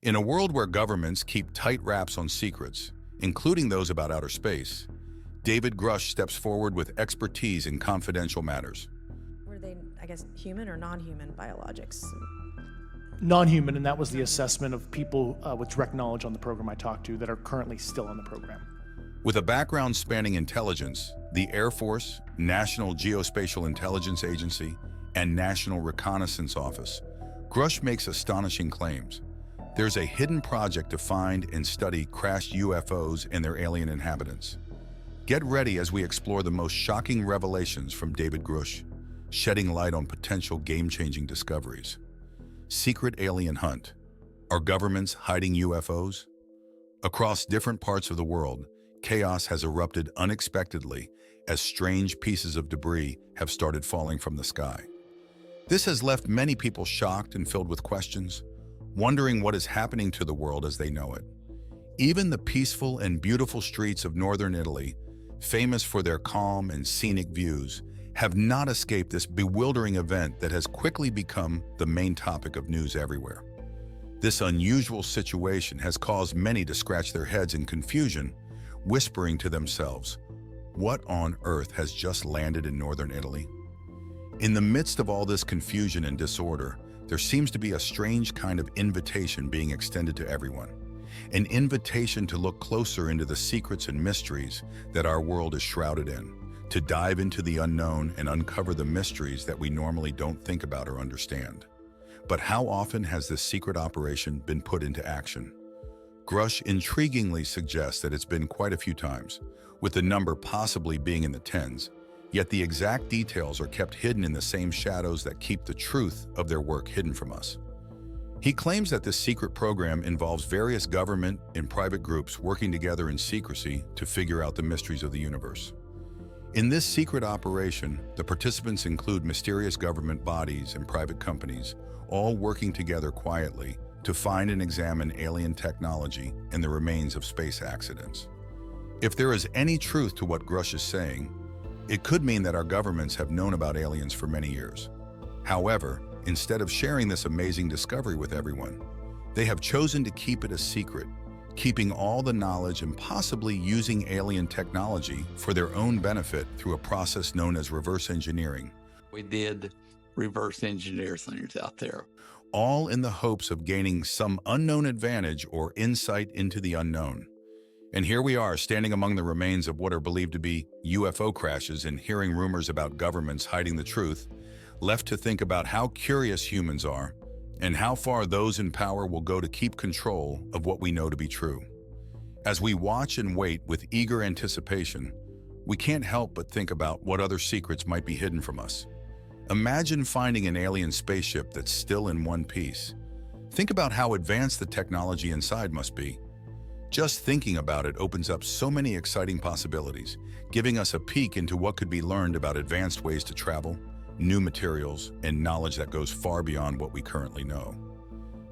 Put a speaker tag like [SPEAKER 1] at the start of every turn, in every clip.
[SPEAKER 1] In a world where governments keep tight wraps on secrets, including those about outer space, David Grush steps forward with expertise in confidential matters.
[SPEAKER 2] Were they, I guess, human or non-human biologics?
[SPEAKER 3] Non-human, and that was the assessment of people with direct knowledge on the program I talked to that are currently still on the program.
[SPEAKER 1] With a background spanning intelligence, the Air Force, National Geospatial-Intelligence Agency, and National Reconnaissance Office, Grush makes astonishing claims. There's a hidden project to find and study crashed UFOs and their alien inhabitants. Get ready as we explore the most shocking revelations from David Grush, shedding light on potential game-changing discoveries. Secret alien hunt. Are governments hiding UFOs? Across different parts of the world, chaos has erupted unexpectedly as strange pieces of debris have started falling from the sky. This has left many people shocked and filled with questions, wondering what is happening to the world as they know it. Even the peaceful and beautiful streets of northern Italy, famous for their calm and scenic views, have not escaped this bewildering event that has quickly become the main topic of news everywhere. This unusual situation has caused many to scratch their heads in confusion, whispering to themselves, "What on earth has just landed in northern Italy?" In the midst of all this confusion and disorder, there seems to be a strange kind of invitation being extended to everyone. An invitation to look closer into the secrets and mysteries that our world is shrouded in, to dive into the unknown and uncover the mysteries that we normally don't think about or understand. But how often has this secret operation been put into action? Grush intriguingly suggests that it's been quite a few times, with the number possibly being in the tens, yet the exact details are kept hidden in the same shadows that keep the truth of their work hidden from us. He claims that this secret program involves various government and private groups working together in secrecy to figure out the mysteries of the universe. In this secret operation, the participants include mysterious government bodies and private companies, all working together quietly to find and examine alien technology and the remains of space accidents. If there is any truth to what Grush is saying, it could mean that our governments have known about aliens for many years. However, instead of sharing this amazing discovery with everyone, they have chosen to keep it a secret, keeping all the knowledge and possibly using alien technology for their own benefit through a process known as reverse engineering.
[SPEAKER 4] We did reverse engineer things out there.
[SPEAKER 1] All in the hopes of gaining some unknown advantage or insight into the unknown. And here we are, standing among the remains of what are believed to be UFO crashes and hearing rumors about governments hiding the truth, left to think about how curious humans are and how far those in power will go to keep control of what we know to be true. As we watch and wait with eager anticipation, we can't help but think about what other secrets might be hidden from us. Imagine finding an alien spaceship that's still in one piece. Think about how advanced the technology inside must be. Just thinking about it opens up so many exciting possibilities, giving us a peek into what could be learned about advanced ways to travel, new materials, and knowledge that goes far beyond what we currently know.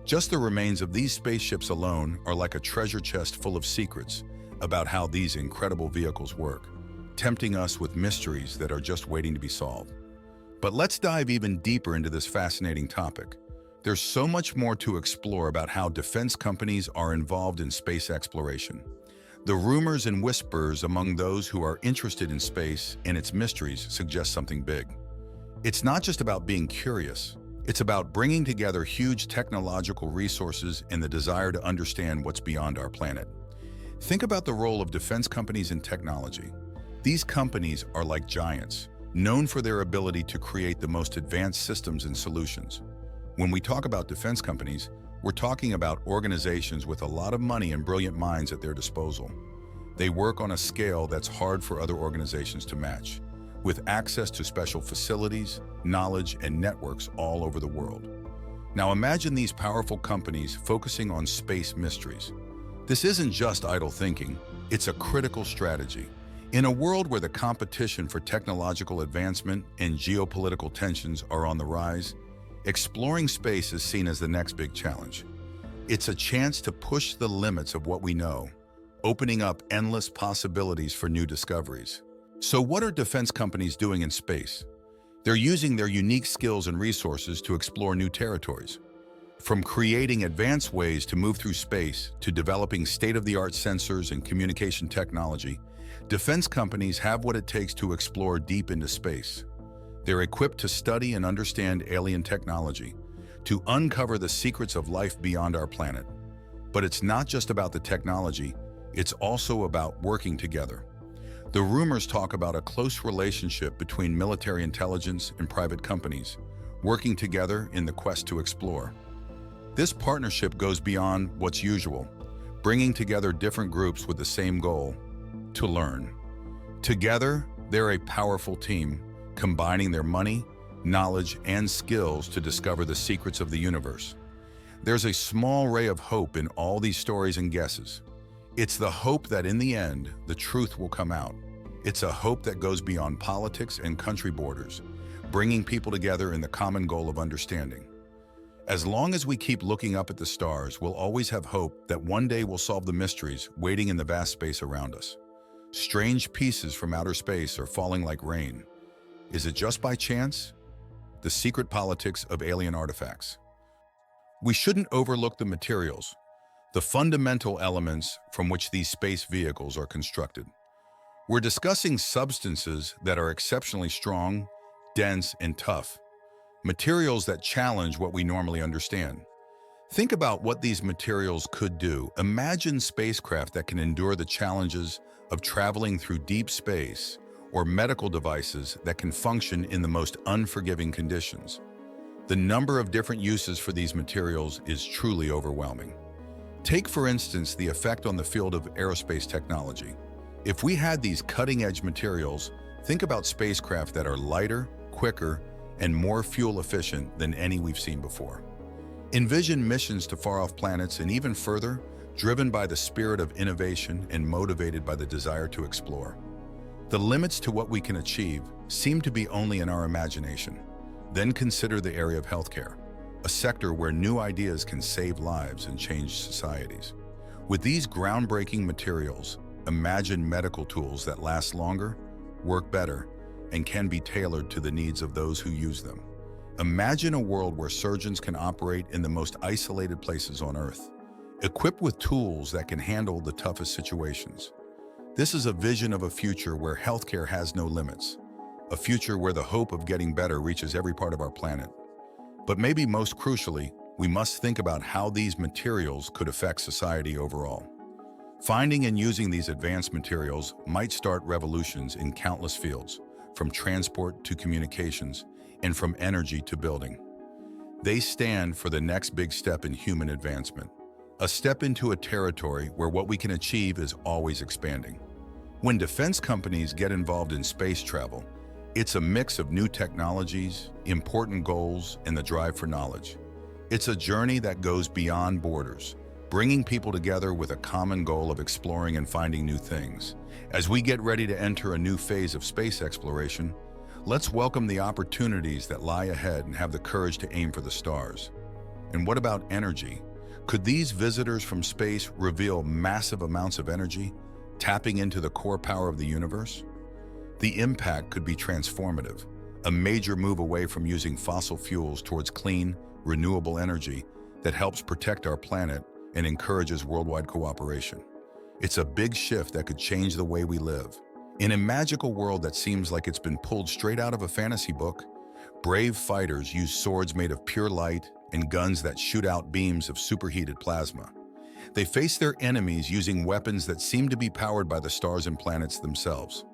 [SPEAKER 1] Just the remains of these spaceships alone are like a treasure chest full of secrets about how these incredible vehicles work, tempting us with mysteries that are just waiting to be solved. But let's dive even deeper into this fascinating topic. There's so much more to explore about how defense companies are involved in space exploration. The rumors and whispers among those who are interested in space and its mysteries suggest something big. It's not just about being curious. It's about bringing together huge technological resources and the desire to understand what's beyond our planet. Think about the role of defense companies in technology. These companies are like giants, known for their ability to create the most advanced systems and solutions. When we talk about defense companies, we're talking about organizations with a lot of money and brilliant minds at their disposal. They work on a scale that's hard for other organizations to match, with access to special facilities, knowledge, and networks all over the world. Now imagine these powerful companies focusing on space mysteries. This isn't just idle thinking, it's a critical strategy. In a world where the competition for technological advancement and geopolitical tensions are on the rise, exploring space is seen as the next big challenge. It's a chance to push the limits of what we know, opening up endless possibilities for new discoveries. So what are defense companies doing in space? They're using their unique skills and resources to explore new territories. From creating advanced ways to move through space to developing state-of-the-art sensors and communication technology, defense companies have what it takes to explore deep into space. They're equipped to study and understand alien technology, to uncover the secrets of life beyond our planet. But it's not just about the technology, it's also about working together. The rumors talk about a close relationship between military intelligence and private companies, working together in the quest to explore. This partnership goes beyond what's usual, bringing together different groups with the same goal: to learn. Together, they're a powerful team, combining their money, knowledge, and skills to discover the secrets of the universe. There's a small ray of hope in all these stories and guesses. It's the hope that in the end, the truth will come out. It's a hope that goes beyond politics and country borders, bringing people together in the common goal of understanding. As long as we keep looking up at the stars, we'll always have hope that one day we'll solve the mysteries waiting in the vast space around us. Strange pieces from outer space are falling like rain. Is it just by chance? The secret politics of alien artifacts. We shouldn't overlook the materials, the fundamental elements from which these space vehicles are constructed. We're discussing substances that are exceptionally strong, dense, and tough. Materials that challenge what we normally understand. Think about what these materials could do. Imagine spacecraft that can endure the challenges of traveling through deep space, or medical devices that can function in the most unforgiving conditions. The number of different uses for these materials is truly overwhelming. Take, for instance, the effect on the field of aerospace technology. If we had these cutting-edge materials, think about spacecraft that are lighter, quicker, and more fuel-efficient than any we've seen before. Envision missions to far-off planets and even further, driven by the spirit of innovation and motivated by the desire to explore. The limits to what we can achieve seem to be only in our imagination. Then consider the area of healthcare, a sector where new ideas can save lives and change societies. With these groundbreaking materials, imagine medical tools that last longer, work better, and can be tailored to the needs of those who use them. Imagine a world where surgeons can operate in the most isolated places on Earth, equipped with tools that can handle the toughest situations. This is a vision of a future where healthcare has no limits, a future where the hope of getting better reaches every part of our planet. But maybe most crucially, we must think about how these materials could affect society overall. Finding and using these advanced materials might start revolutions in countless fields, from transport to communications, and from energy to building. They stand for the next big step in human advancement, a step into a territory where what we can achieve is always expanding. When defense companies get involved in space travel, it's a mix of new technologies, important goals, and the drive for knowledge. It's a journey that goes beyond borders, bringing people together with a common goal of exploring and finding new things. As we get ready to enter a new phase of space exploration, let's welcome the opportunities that lie ahead and have the courage to aim for the stars. And what about energy? Could these visitors from space reveal massive amounts of energy, tapping into the core power of the universe? The impact could be transformative, a major move away from using fossil fuels towards clean, renewable energy that helps protect our planet and encourages worldwide cooperation. It's a big shift that could change the way we live. In a magical world that seems like it's been pulled straight out of a fantasy book, brave fighters use swords made of pure light and guns that shoot out beams of superheated plasma. They face their enemies using weapons that seem to be powered by the stars and planets themselves.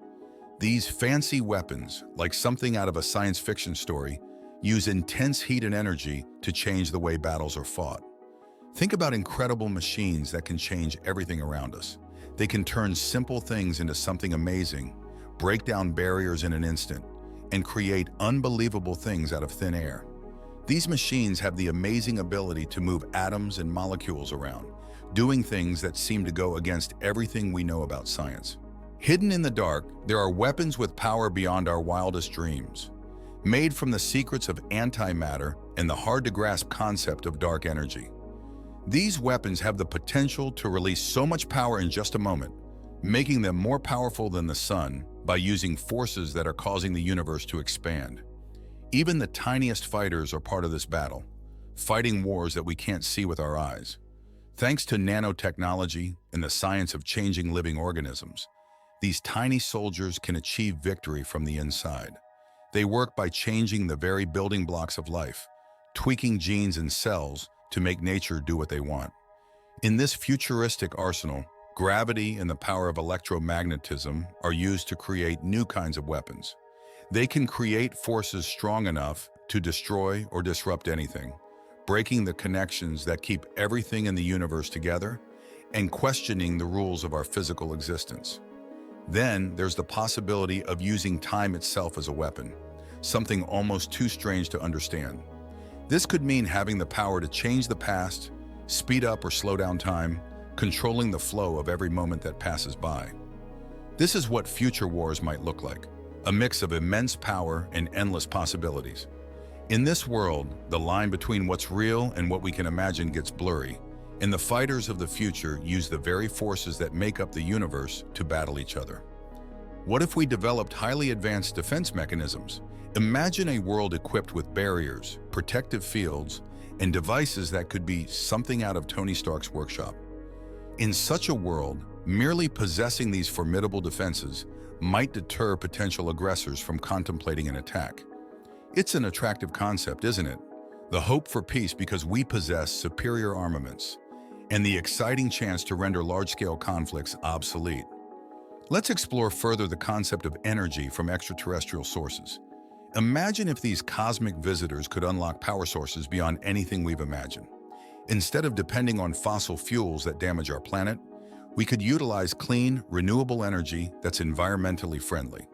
[SPEAKER 1] These fancy weapons, like something out of a science fiction story, use intense heat and energy to change the way battles are fought. Think about incredible machines that can change everything around us. They can turn simple things into something amazing, break down barriers in an instant, and create unbelievable things out of thin air. These machines have the amazing ability to move atoms and molecules around, doing things that seem to go against everything we know about science. Hidden in the dark, there are weapons with power beyond our wildest dreams, made from the secrets of antimatter and the hard-to-grasp concept of dark energy. These weapons have the potential to release so much power in just a moment, making them more powerful than the sun by using forces that are causing the universe to expand. Even the tiniest fighters are part of this battle, fighting wars that we can't see with our eyes. Thanks to nanotechnology and the science of changing living organisms, these tiny soldiers can achieve victory from the inside. They work by changing the very building blocks of life, tweaking genes and cells to make nature do what they want. In this futuristic arsenal, gravity and the power of electromagnetism are used to create new kinds of weapons. They can create forces strong enough to destroy or disrupt anything, breaking the connections that keep everything in the universe together and questioning the rules of our physical existence. Then there's the possibility of using time itself as a weapon, something almost too strange to understand. This could mean having the power to change the past, speed up or slow down time, controlling the flow of every moment that passes by. This is what future wars might look like, a mix of immense power and endless possibilities. In this world, the line between what's real and what we can imagine gets blurry, and the fighters of the future use the very forces that make up the universe to battle each other. What if we developed highly advanced defense mechanisms? Imagine a world equipped with barriers, protective fields, and devices that could be something out of Tony Stark's workshop. In such a world, merely possessing these formidable defenses might deter potential aggressors from contemplating an attack. It's an attractive concept, isn't it? The hope for peace because we possess superior armaments, and the exciting chance to render large-scale conflicts obsolete. Let's explore further the concept of energy from extraterrestrial sources. Imagine if these cosmic visitors could unlock power sources beyond anything we've imagined. Instead of depending on fossil fuels that damage our planet, we could utilize clean, renewable energy that's environmentally friendly.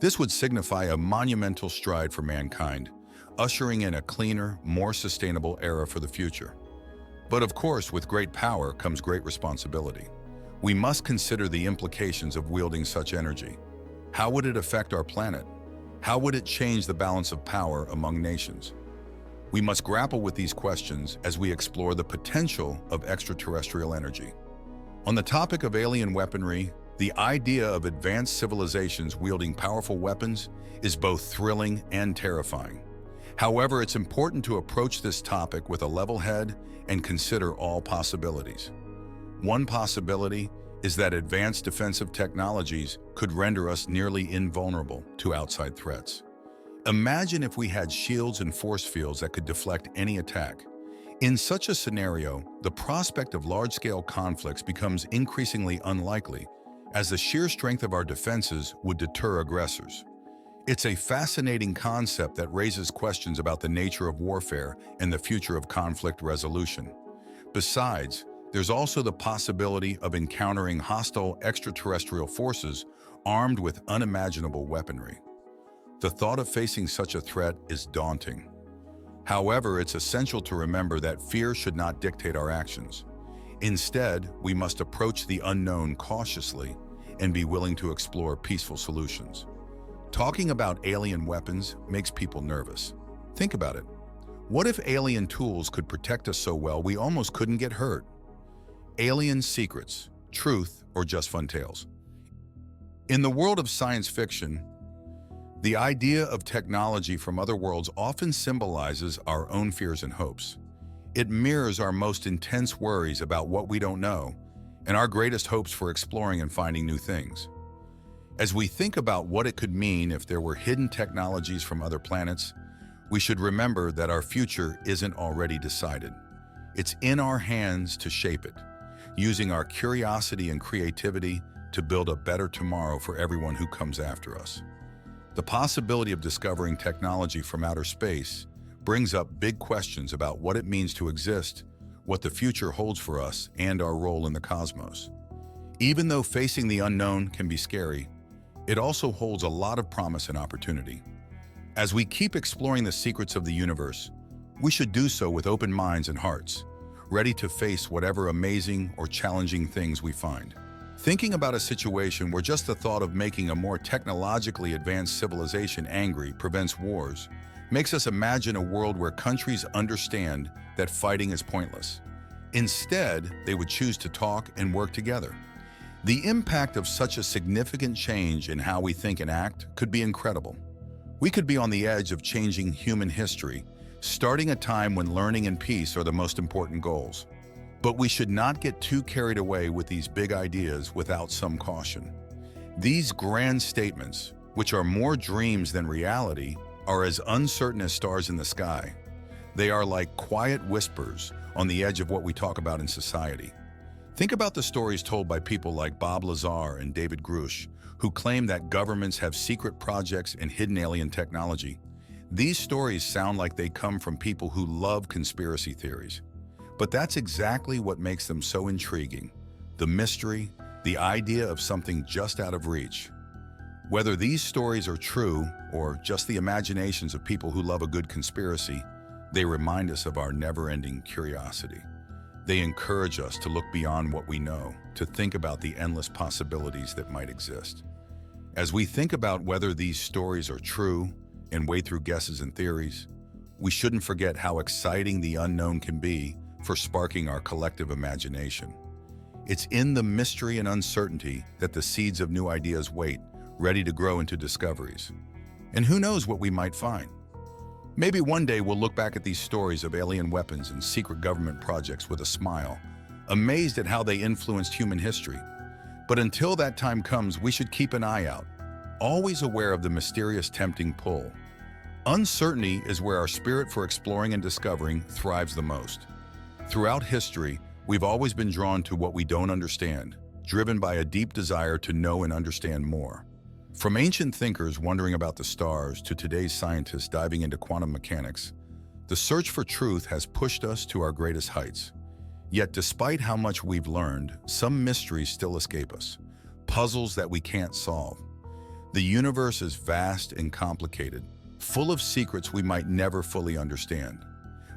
[SPEAKER 1] This would signify a monumental stride for mankind, ushering in a cleaner, more sustainable era for the future. But of course, with great power comes great responsibility. We must consider the implications of wielding such energy. How would it affect our planet? How would it change the balance of power among nations? We must grapple with these questions as we explore the potential of extraterrestrial energy. On the topic of alien weaponry, the idea of advanced civilizations wielding powerful weapons is both thrilling and terrifying. However, it's important to approach this topic with a level head and consider all possibilities. One possibility is that advanced defensive technologies could render us nearly invulnerable to outside threats. Imagine if we had shields and force fields that could deflect any attack. In such a scenario, the prospect of large-scale conflicts becomes increasingly unlikely, as the sheer strength of our defenses would deter aggressors. It's a fascinating concept that raises questions about the nature of warfare and the future of conflict resolution. Besides, there's also the possibility of encountering hostile extraterrestrial forces armed with unimaginable weaponry. The thought of facing such a threat is daunting. However, it's essential to remember that fear should not dictate our actions. Instead, we must approach the unknown cautiously and be willing to explore peaceful solutions. Talking about alien weapons makes people nervous. Think about it. What if alien tools could protect us so well we almost couldn't get hurt? Alien secrets, truth, or just fun tales? In the world of science fiction, the idea of technology from other worlds often symbolizes our own fears and hopes. It mirrors our most intense worries about what we don't know and our greatest hopes for exploring and finding new things. As we think about what it could mean if there were hidden technologies from other planets, we should remember that our future isn't already decided. It's in our hands to shape it, using our curiosity and creativity to build a better tomorrow for everyone who comes after us. The possibility of discovering technology from outer space brings up big questions about what it means to exist, what the future holds for us, and our role in the cosmos. Even though facing the unknown can be scary, it also holds a lot of promise and opportunity. As we keep exploring the secrets of the universe, we should do so with open minds and hearts, ready to face whatever amazing or challenging things we find. Thinking about a situation where just the thought of making a more technologically advanced civilization angry prevents wars makes us imagine a world where countries understand that fighting is pointless. Instead, they would choose to talk and work together. The impact of such a significant change in how we think and act could be incredible. We could be on the edge of changing human history, starting a time when learning and peace are the most important goals. But we should not get too carried away with these big ideas without some caution. These grand statements, which are more dreams than reality, are as uncertain as stars in the sky. They are like quiet whispers on the edge of what we talk about in society. Think about the stories told by people like Bob Lazar and David Grush, who claim that governments have secret projects and hidden alien technology. These stories sound like they come from people who love conspiracy theories. But that's exactly what makes them so intriguing. The mystery, the idea of something just out of reach. Whether these stories are true or just the imaginations of people who love a good conspiracy, they remind us of our never-ending curiosity. They encourage us to look beyond what we know, to think about the endless possibilities that might exist. As we think about whether these stories are true and wade through guesses and theories, we shouldn't forget how exciting the unknown can be for sparking our collective imagination. It's in the mystery and uncertainty that the seeds of new ideas wait, ready to grow into discoveries. And who knows what we might find? Maybe one day we'll look back at these stories of alien weapons and secret government projects with a smile, amazed at how they influenced human history. But until that time comes, we should keep an eye out, always aware of the mysterious, tempting pull. Uncertainty is where our spirit for exploring and discovering thrives the most. Throughout history, we've always been drawn to what we don't understand, driven by a deep desire to know and understand more. From ancient thinkers wondering about the stars to today's scientists diving into quantum mechanics, the search for truth has pushed us to our greatest heights. Yet despite how much we've learned, some mysteries still escape us, puzzles that we can't solve. The universe is vast and complicated, full of secrets we might never fully understand.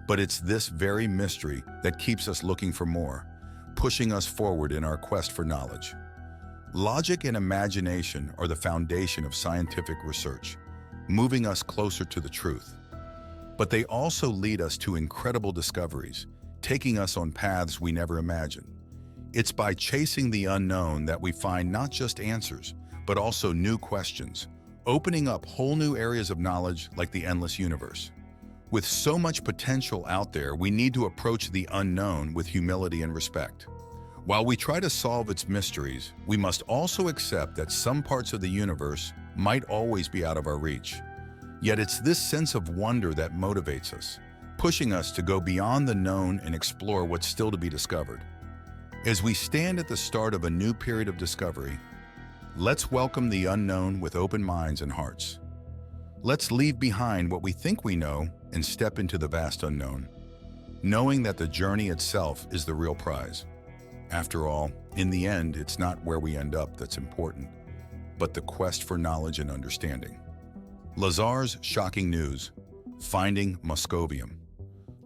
[SPEAKER 1] But it's this very mystery that keeps us looking for more, pushing us forward in our quest for knowledge. Logic and imagination are the foundation of scientific research, moving us closer to the truth. But they also lead us to incredible discoveries, taking us on paths we never imagined. It's by chasing the unknown that we find not just answers, but also new questions, opening up whole new areas of knowledge like the endless universe. With so much potential out there, we need to approach the unknown with humility and respect. While we try to solve its mysteries, we must also accept that some parts of the universe might always be out of our reach. Yet it's this sense of wonder that motivates us, pushing us to go beyond the known and explore what's still to be discovered. As we stand at the start of a new period of discovery, let's welcome the unknown with open minds and hearts. Let's leave behind what we think we know and step into the vast unknown, knowing that the journey itself is the real prize. After all, in the end, it's not where we end up that's important, but the quest for knowledge and understanding. Lazar's shocking news, finding Moscovium.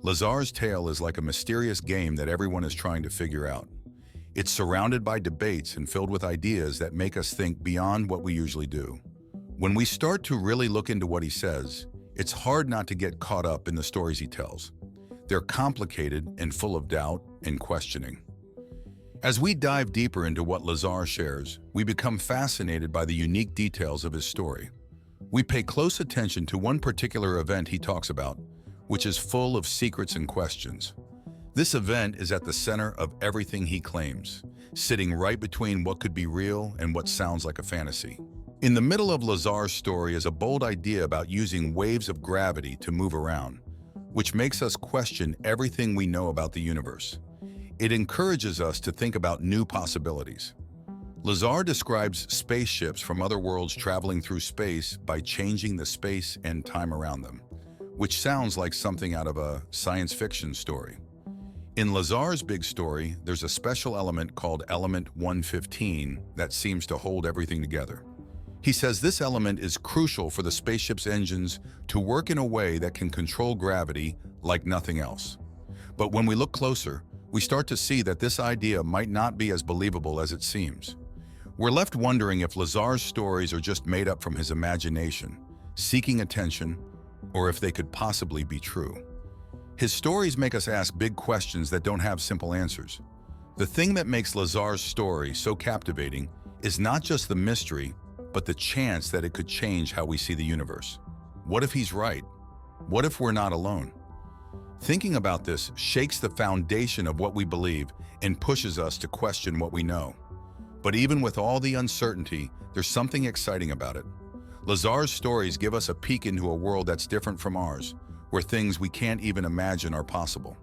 [SPEAKER 1] Lazar's tale is like a mysterious game that everyone is trying to figure out. It's surrounded by debates and filled with ideas that make us think beyond what we usually do. When we start to really look into what he says, it's hard not to get caught up in the stories he tells. They're complicated and full of doubt and questioning. As we dive deeper into what Lazar shares, we become fascinated by the unique details of his story. We pay close attention to one particular event he talks about, which is full of secrets and questions. This event is at the center of everything he claims, sitting right between what could be real and what sounds like a fantasy. In the middle of Lazar's story is a bold idea about using waves of gravity to move around, which makes us question everything we know about the universe. It encourages us to think about new possibilities. Lazar describes spaceships from other worlds traveling through space by changing the space and time around them, which sounds like something out of a science fiction story. In Lazar's big story, there's a special element called element 115 that seems to hold everything together. He says this element is crucial for the spaceship's engines to work in a way that can control gravity like nothing else. But when we look closer, we start to see that this idea might not be as believable as it seems. We're left wondering if Lazar's stories are just made up from his imagination, seeking attention, or if they could possibly be true. His stories make us ask big questions that don't have simple answers. The thing that makes Lazar's story so captivating is not just the mystery, but the chance that it could change how we see the universe. What if he's right? What if we're not alone? Thinking about this shakes the foundation of what we believe and pushes us to question what we know. But even with all the uncertainty, there's something exciting about it. Lazar's stories give us a peek into a world that's different from ours, where things we can't even imagine are possible.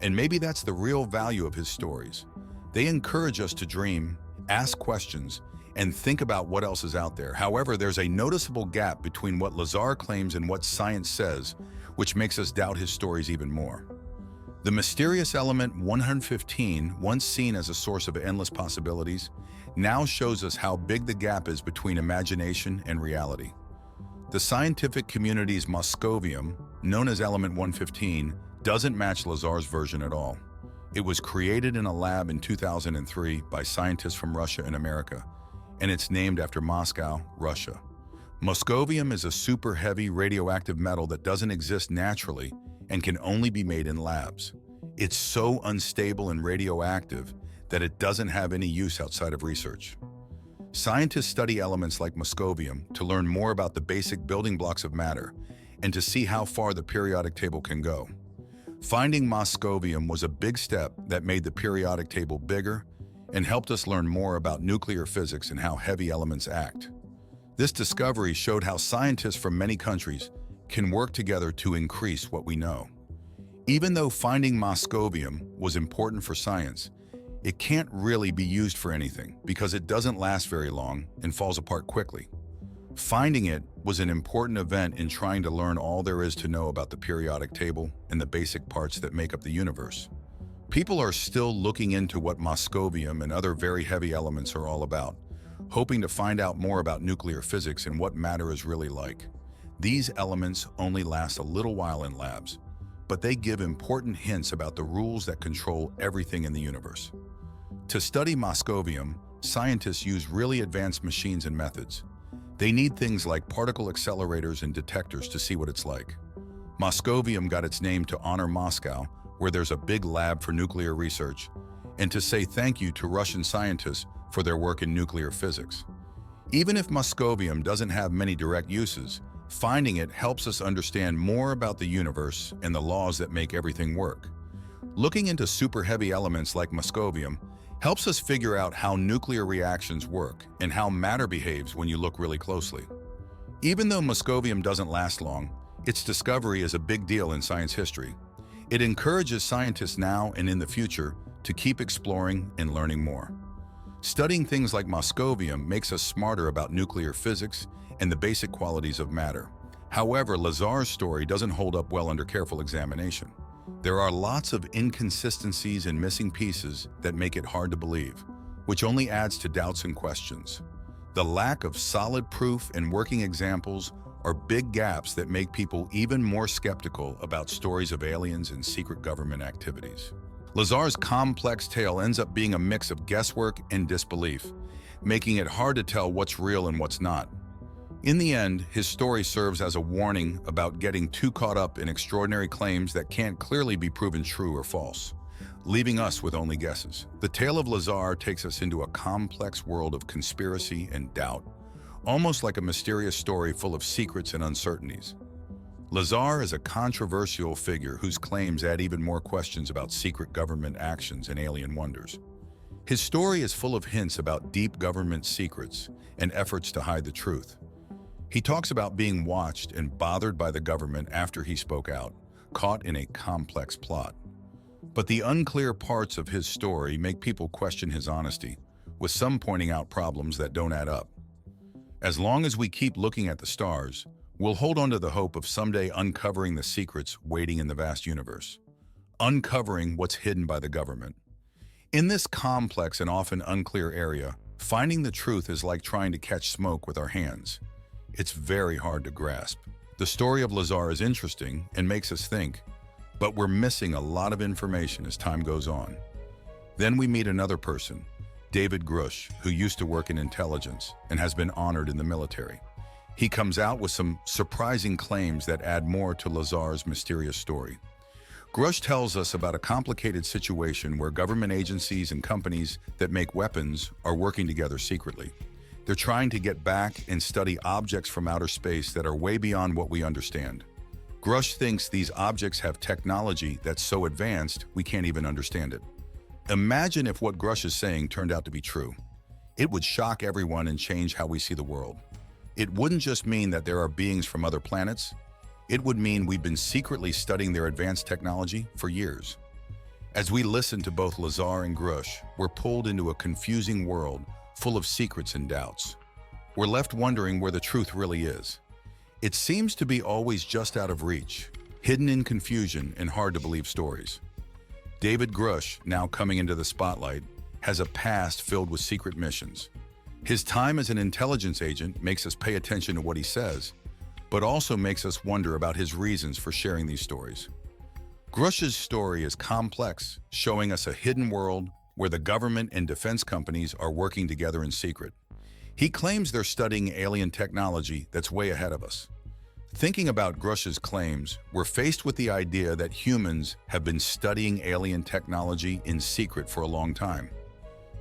[SPEAKER 1] And maybe that's the real value of his stories. They encourage us to dream, ask questions, and think about what else is out there. However, there's a noticeable gap between what Lazar claims and what science says, which makes us doubt his stories even more. The mysterious element 115, once seen as a source of endless possibilities, now shows us how big the gap is between imagination and reality. The scientific community's Moscovium, known as element 115, doesn't match Lazar's version at all. It was created in a lab in 2003 by scientists from Russia and America, and it's named after Moscow, Russia. Moscovium is a super heavy radioactive metal that doesn't exist naturally and can only be made in labs. It's so unstable and radioactive that it doesn't have any use outside of research. Scientists study elements like Moscovium to learn more about the basic building blocks of matter and to see how far the periodic table can go. Finding Moscovium was a big step that made the periodic table bigger and helped us learn more about nuclear physics and how heavy elements act. This discovery showed how scientists from many countries can work together to increase what we know. Even though finding Moscovium was important for science, it can't really be used for anything because it doesn't last very long and falls apart quickly. Finding it was an important event in trying to learn all there is to know about the periodic table and the basic parts that make up the universe. People are still looking into what Moscovium and other very heavy elements are all about, hoping to find out more about nuclear physics and what matter is really like. These elements only last a little while in labs, but they give important hints about the rules that control everything in the universe. To study Moscovium, scientists use really advanced machines and methods. They need things like particle accelerators and detectors to see what it's like. Moscovium got its name to honor Moscow, where there's a big lab for nuclear research, and to say thank you to Russian scientists for their work in nuclear physics. Even if Moscovium doesn't have many direct uses, finding it helps us understand more about the universe and the laws that make everything work. Looking into super heavy elements like Moscovium helps us figure out how nuclear reactions work and how matter behaves when you look really closely. Even though Moscovium doesn't last long, its discovery is a big deal in science history. It encourages scientists now and in the future to keep exploring and learning more. Studying things like Moscovium makes us smarter about nuclear physics and the basic qualities of matter. However, Lazar's story doesn't hold up well under careful examination. There are lots of inconsistencies and missing pieces that make it hard to believe, which only adds to doubts and questions. The lack of solid proof and working examples are big gaps that make people even more skeptical about stories of aliens and secret government activities. Lazar's complex tale ends up being a mix of guesswork and disbelief, making it hard to tell what's real and what's not. In the end, his story serves as a warning about getting too caught up in extraordinary claims that can't clearly be proven true or false, leaving us with only guesses. The tale of Lazar takes us into a complex world of conspiracy and doubt, almost like a mysterious story full of secrets and uncertainties. Lazar is a controversial figure whose claims add even more questions about secret government actions and alien wonders. His story is full of hints about deep government secrets and efforts to hide the truth. He talks about being watched and bothered by the government after he spoke out, caught in a complex plot. But the unclear parts of his story make people question his honesty, with some pointing out problems that don't add up. As long as we keep looking at the stars, we'll hold on to the hope of someday uncovering the secrets waiting in the vast universe, uncovering what's hidden by the government. In this complex and often unclear area, finding the truth is like trying to catch smoke with our hands. It's very hard to grasp. The story of Lazar is interesting and makes us think, but we're missing a lot of information as time goes on. Then we meet another person, David Grush, who used to work in intelligence and has been honored in the military. He comes out with some surprising claims that add more to Lazar's mysterious story. Grusch tells us about a complicated situation where government agencies and companies that make weapons are working together secretly. They're trying to get back and study objects from outer space that are way beyond what we understand. Grusch thinks these objects have technology that's so advanced we can't even understand it. Imagine if what Grusch is saying turned out to be true. It would shock everyone and change how we see the world. It wouldn't just mean that there are beings from other planets. It would mean we've been secretly studying their advanced technology for years. As we listen to both Lazar and Grusch, we're pulled into a confusing world full of secrets and doubts. We're left wondering where the truth really is. It seems to be always just out of reach, hidden in confusion and hard-to-believe stories. David Grush, now coming into the spotlight, has a past filled with secret missions. His time as an intelligence agent makes us pay attention to what he says, but also makes us wonder about his reasons for sharing these stories. Grusch's story is complex, showing us a hidden world where the government and defense companies are working together in secret. He claims they're studying alien technology that's way ahead of us. Thinking about Grusch's claims, we're faced with the idea that humans have been studying alien technology in secret for a long time.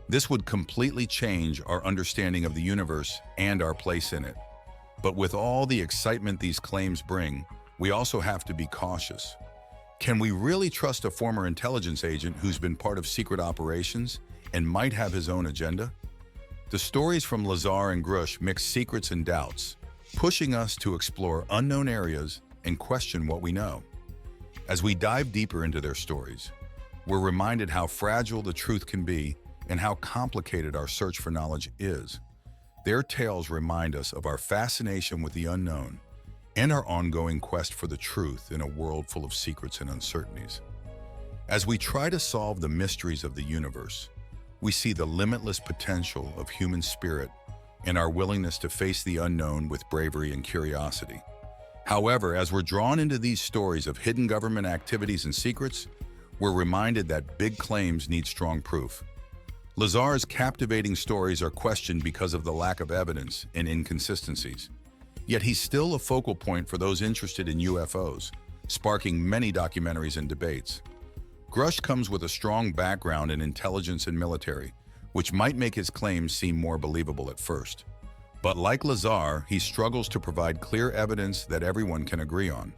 [SPEAKER 1] This would completely change our understanding of the universe and our place in it. But with all the excitement these claims bring, we also have to be cautious. Can we really trust a former intelligence agent who's been part of secret operations and might have his own agenda? The stories from Lazar and Grusch mix secrets and doubts, pushing us to explore unknown areas and question what we know. As we dive deeper into their stories, we're reminded how fragile the truth can be and how complicated our search for knowledge is. Their tales remind us of our fascination with the unknown and our ongoing quest for the truth in a world full of secrets and uncertainties. As we try to solve the mysteries of the universe, we see the limitless potential of human spirit and our willingness to face the unknown with bravery and curiosity. However, as we're drawn into these stories of hidden government activities and secrets, we're reminded that big claims need strong proof. Lazar's captivating stories are questioned because of the lack of evidence and inconsistencies. Yet he's still a focal point for those interested in UFOs, sparking many documentaries and debates. Grusch comes with a strong background in intelligence and military, which might make his claims seem more believable at first. But like Lazar, he struggles to provide clear evidence that everyone can agree on.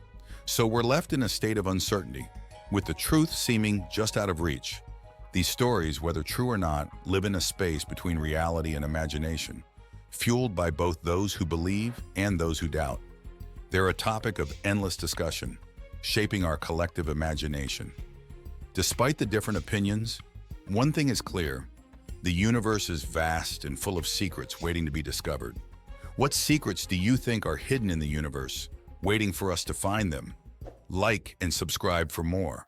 [SPEAKER 1] So we're left in a state of uncertainty, with the truth seeming just out of reach. These stories, whether true or not, live in a space between reality and imagination, fueled by both those who believe and those who doubt. They're a topic of endless discussion, shaping our collective imagination. Despite the different opinions, one thing is clear: the universe is vast and full of secrets waiting to be discovered. What secrets do you think are hidden in the universe, waiting for us to find them? Like and subscribe for more.